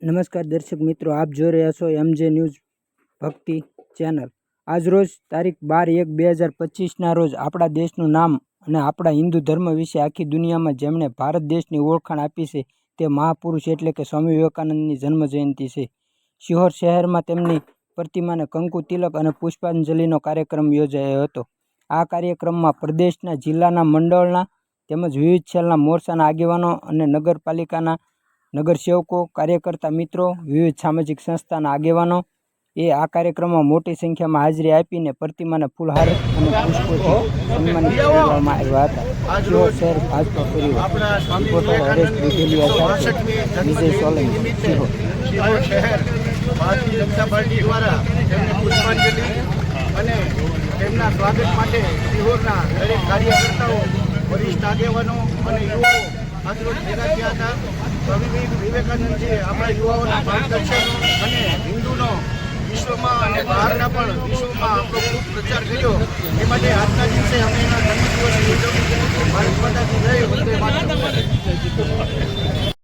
નમસ્કાર દર્શક મિત્રો, આપ જોઈ રહ્યા છો MJ ન્યૂઝ ભક્તિ ચેનલ। આજરોજ તારીખ 12/1/2025ના રોજ આપણા દેશનું નામ અને આપણા હિન્દુ ધર્મ વિશે આખી દુનિયામાં જેમણે ભારત દેશની ઓળખાણ આપી છે તે મહાપુરુષ એટલે કે સ્વામી વિવેકાનંદની જન્મ જયંતિ છે। શિહોર શહેરમાં તેમની પ્રતિમાને કંકુ તિલક અને પુષ્પાંજલિનો કાર્યક્રમ યોજાયો હતો। આ કાર્યક્રમમાં પ્રદેશના, જિલ્લાના, મંડળના તેમજ વિવિધ સેલના મોરચાના આગેવાનો અને નગરપાલિકાના નગરસેવકો, કાર્યકર્તા મિત્રો, વિવિધ સામાજિક સંસ્થાના આગેવાનો આ કાર્યક્રમમાં મોટી સંખ્યામાં હાજરી આપીને પ્રતિમાને ફૂલહાર અને પુષ્પોથી સન્માનિત કરવામાં આવ્યા હતા। શિહોર શહેર ભાજપા પરિવાર રિપોર્ટર હરેશ બુધેલિયા સાથે વિજય સોલંકી, શિહોર શહેર ભારતીય જનતા પાર્ટી દ્વારા તેમને પુષ્પાંજલિ અને તેમના સ્વાગત માટે શિહોરના દરેક કાર્યકર્તાઓ, વરિષ્ઠ આગેવાનો અને યુવાઓ આજરોજ ભેગા થયા હતા। સ્વામી વિવેકાનંદજીએ આપણા યુવાઓના માર્ગદર્શન અને હિન્દુનો વિશ્વમાં અને બહારના પણ વિશ્વમાં આપણો ખૂબ પ્રચાર કર્યો। એ માટે આજના દિવસે અમે એના જન્મદિવસ